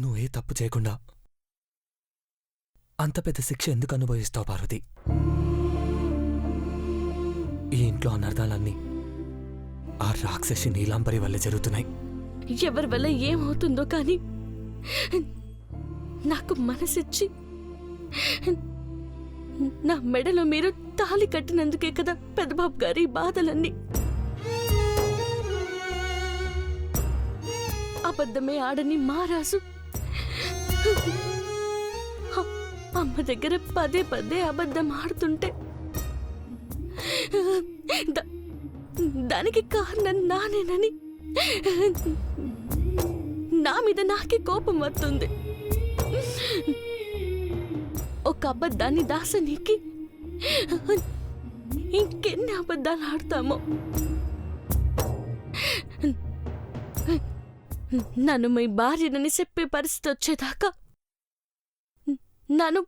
నువ్వే తప్పు చేయకుండా అంత పెద్ద శిక్ష ఎందుకు అనుభవిస్తావు పార్వతి? ఈ ఇంట్లో అనర్థాలన్నీ ఆ రాక్షసి నీలాంబరి వల్ల జరుగుతున్నాయి. ఎవరి వల్ల ఏమవుతుందో కానీ నాకు మనసిచ్చి నా మెడలో మీరు తాళి కట్టినందుకే కదా పెద్దబాబు గారి బాధలన్నీ. అబద్ధమే ఆడని మారాసు అమ్మ దగ్గర పదే పదే అబద్ధం ఆడుతుంటే దానికి కారణం నానేనని నా మీద నాకే కోపం వస్తుంది. ఒక అబద్ధాన్ని దాసనీకి ఇంకెన్ని అబద్ధాలు ఆడతామో. నన్ను మీ భార్యనని చెప్పే పరిస్థితి వచ్చేదాకా నన్ను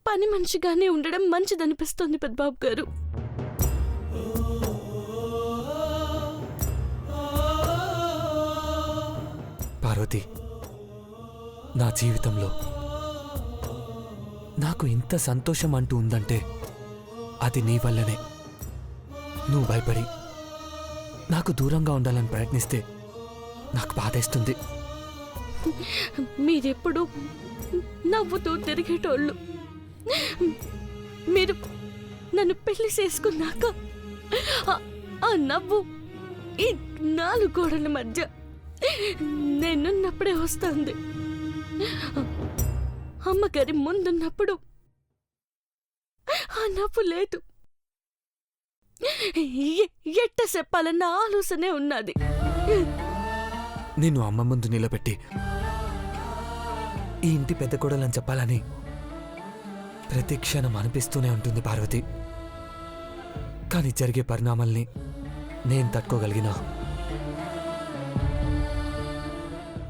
పని మనిషిగానే ఉండడం మంచిదనిపిస్తోంది పెద్దబాబు గారు. పార్వతి, నా జీవితంలో నాకు ఇంత సంతోషం అంటూ ఉందంటే అది నీ వల్లనే. నువ్వు భయపడి నాకు దూరంగా ఉండాలని ప్రయత్నిస్తే నాకు బాధేస్తుంది. మీరెప్పుడు నవ్వుతూ తిరిగేటోళ్ళు. మీరు నన్ను పెళ్లి చేసుకున్నాక ఆ నవ్వు ఈ 4 గోడల మధ్య నేనున్నప్పుడే వస్తుంది. అమ్మగారి ముందున్నప్పుడు ఆ నవ్వు లేదు. ఎట్ట చెప్పాలన్న ఆలోచనే ఉన్నది. నేను అమ్మ ముందు నిలబెట్టి ఈ ఇంటి పెద్ద కోడలని చెప్పాలని ప్రతి క్షణం అనిపిస్తూనే ఉంటుంది పార్వతి. కానీ జరిగే పరిణామాల్ని నేను తట్టుకోగలిగినా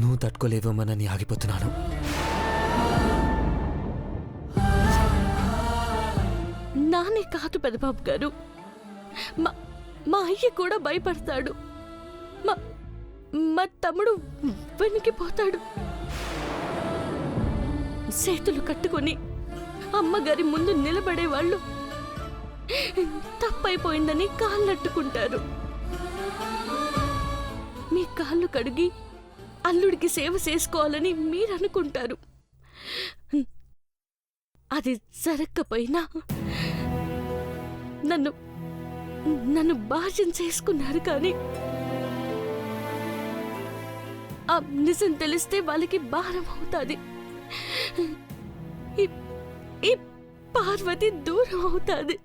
నువ్వు తట్టుకోలేవేమోనని ఆగిపోతున్నాను. నానే కాదు పెద్దబాబు గారు, మా అయ్య కూడా భయపడతాడు. మా తమ్ముడు వెనక్కిపోతాడు. చేతులు కట్టుకొని అమ్మగారి ముందు నిలబడేవాళ్ళు తప్పైపోయిందని కాళ్ళట్టుకుంటారు. మీ కాళ్ళు కడిగి అల్లుడికి సేవ చేసుకోవాలని మీరనుకుంటారు. అది జరగకపోయినా నన్ను భార్యం చేసుకున్నారు. కానీ ఆ నిజం తెలిస్తే వాళ్ళకి భారం అవుతుంది. ఈ పార్వతి దూరం అవుతుంది.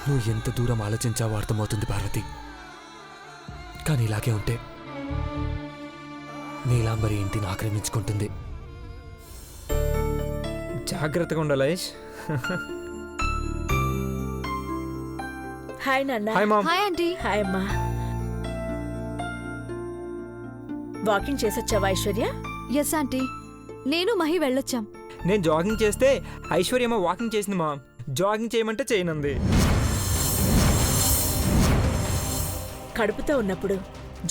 నువ్వు ఎంత దూరం ఆలోచించావో అర్థమవుతుంది పార్వతి. కానీ ఇలాగే ఉంటే నీలాంబరి ఇంటిని ఆక్రమించుకుంటుంది. జాగ్రత్తగా ఉండాలి. హాయ్ నాన్న. Hi mom. Hi aunty. Hi అమ్మా. వాకింగ్ చేసొచ్చావా ఐశ్వర్య? ఎస్ ఆంటీ, నేను మహి వెళ్ళొచ్చాం. నేను జాగింగ్ చేస్తే ఐశ్వర్యమ్మ వాకింగ్ చేసింది మామ్. జాగింగ్ చేయమంటే చేయనుంది. కడుపుతో ఉన్నప్పుడు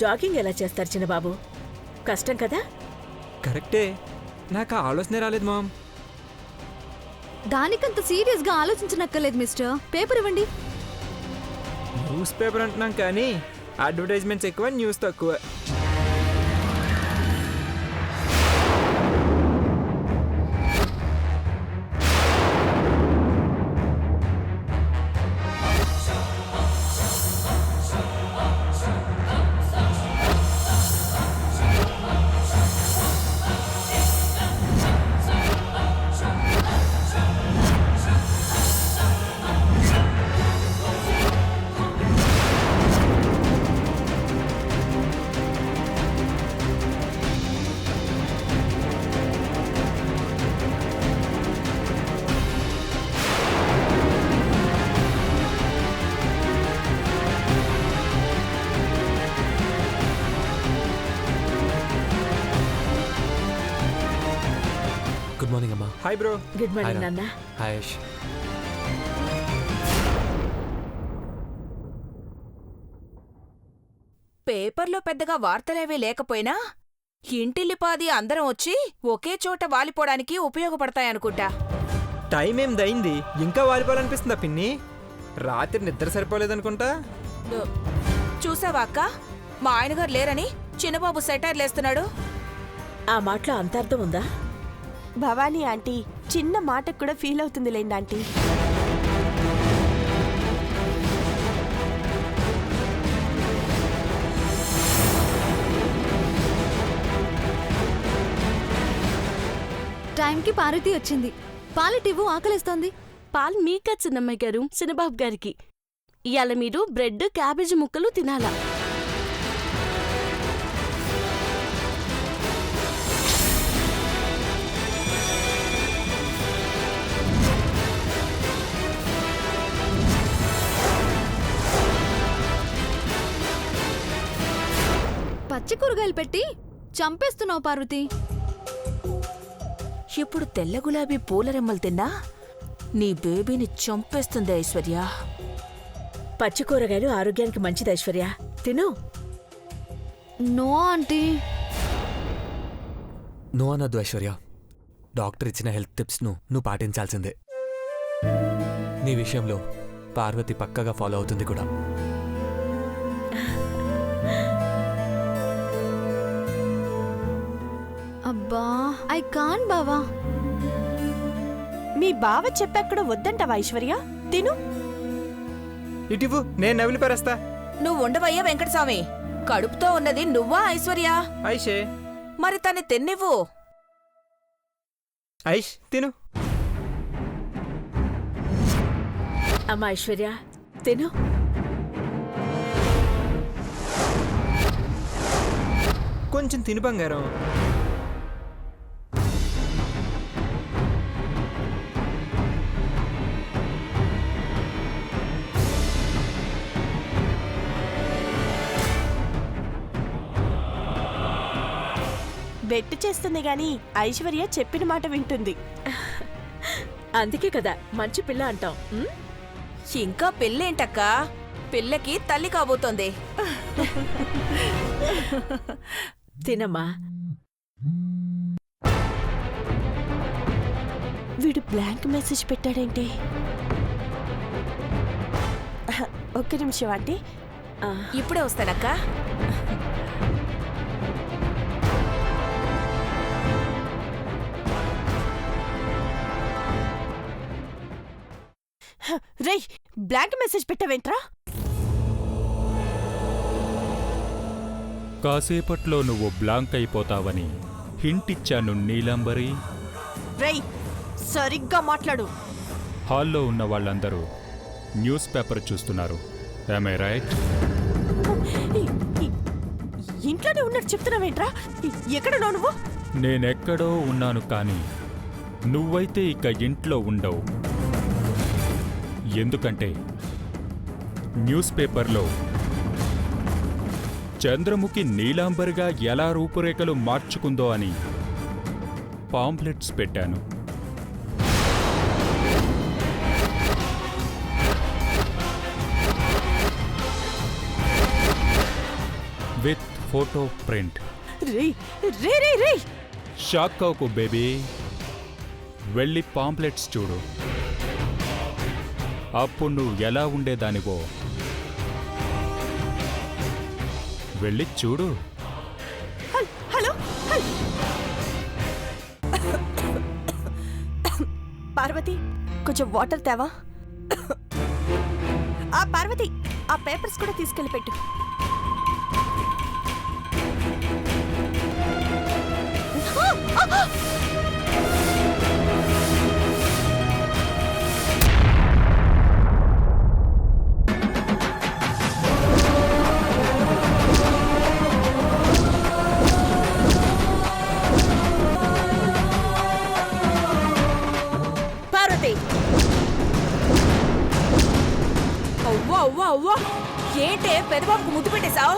జాగింగ్ ఎలా చేస్తారు చిన్నబాబు? కష్టం కదా? కరెక్టే, నాకు ఆ ఆలోచనే రాలేదు మామ్. దానికంత సీరియస్ గా ఆలోచించనక్కర్లేదు మిస్టర్. పేపర్ ఇవ్వండి. న్యూస్ పేపర్ అంటున్నాం కానీ అడ్వర్టైజ్మెంట్స్ ఎక్కువ, న్యూస్ తక్కువ. Hi bro. Good hi morning రా. నాన్న. హాయ్ యష్. పేపర్లో పెద్దగా వార్తలేవీ లేకపోయినా ఇంటిల్లిపాది అందరం వచ్చి ఒకే చోట వాలిపోవడానికి ఉపయోగపడతాయనుకుంటా. టైం ఏం దయింది, ఇంకా వాలిపోవాలనిపిస్తుందా పిన్ని? రాత్రి నిద్ర సరిపోలేదనుకుంటా. చూసావా అక్క, మా ఆయనగారు లేరని చిన్నబాబు సెటైర్లేస్తున్నాడు. ఆ మాటలో అంతార్థం ఉందా? భవానీ ఆంటీ చిన్న మాటకు కూడా ఫీల్ అవుతుంది లేండి ఆంటీ. టైంకి పార్వతి వచ్చింది. పాలిటివ్వు, ఆకలిస్తోంది. పాలు మీకా చిన్నమ్మాయి గారు, చిన్నబాబు గారికి. ఇవాళ మీరు బ్రెడ్ క్యాబేజీ ముక్కలు తినాలా? పచ్చి కూరగాయలు పెట్టి చంపేస్తున్నావు పార్వతి. ఇప్పుడు తెల్ల గులాబీ పూల రెమ్మలు తిన్నా నీ బేబీని చంపేస్తుంది ఐశ్వర్య. పచ్చి కూరగాయలు ఆరోగ్యానికి మంచిది ఐశ్వర్య, తిను. No aunty. నో అనొద్దు ఐశ్వర్య. డాక్టర్ ఇచ్చిన హెల్త్ టిప్స్ను నువ్వు పాటించాల్సిందే. నీ విషయంలో పార్వతి పక్కగా ఫాలో అవుతుంది కూడా. అబ్బా, ఐ కాన్ బావా. మీ బావ చెప్పెక్కడ వద్దంటావా ఐశ్వర్య? తిను. ఇటివ్వు, నేను నవిలి పరేస్తా. నువ్వు ఉండవయ్యా వెంకటస్వామి. కడుపుతో ఉన్నది నువ్వా ఐశ్వర్య? ఐషే. మరి తన్ని తిన్నివ్వు. ఐష్ తిను. అమ్మా ఐశ్వర్య, తిను. కొంచెం తిను బంగారం. బెట్ చేస్తుంది గాని ఐశ్వర్య చెప్పిన మాట వింటుంది. అందుకే కదా మంచి పిల్ల అంటాం. ఉమ్? ఇంకా పిల్లేంటక్క, పిల్లకి తల్లి కాబోతోంది. తినమ్మా. వీడు బ్లాంక్ మెసేజ్ పెట్టాడేంటి? ఒక్క నిమిషం ఆంటీ. ఇప్పుడే వస్తానక్క. రేయ్, బ్లాంక్ మెసేజ్ పెట్టావేంట్రా? కాసేపట్లో నువ్వు బ్లాంక్ అయిపోతావని హింటిచ్చాను నీలాంబరి. రేయ్, సరిగ్గా మాట్లాడు. హాల్లో ఉన్న వాళ్ళందరూ న్యూస్ పేపర్ చూస్తున్నారు. am I right? ఇంట్లోనే ఉన్నట్టు చెప్తున్నావేంట్రా? ఎక్కడున్నావు నువ్వు? నేనెక్కడో ఉన్నాను కానీ నువ్వైతే ఇక ఇంట్లో ఉండవు. ఎందుకంటే న్యూస్ పేపర్లో చంద్రముఖి నీలాంబరిగా ఎలా రూపురేఖలు మార్చుకుందో అని పాంప్లెట్స్ పెట్టాను. With photo print. రేయ్ రే రే రే షాక్ అవ్వకు బేబీ. వెళ్ళి పాంప్లెట్స్ చూడు. అప్పుడు నువ్వు ఎలా ఉండేదానివో వెళ్ళి చూడు. హలో పార్వతి, కొంచెం వాటర్ తేవా? ఆ పార్వతి, ఆ పేపర్స్ కూడా తీసుకెళ్ళి పెట్టు. పార్వతి, అవ్వా అవ్వా అవ్వా, ఏంటే పెదబాబుకు ముద్దు పెట్టేశావు?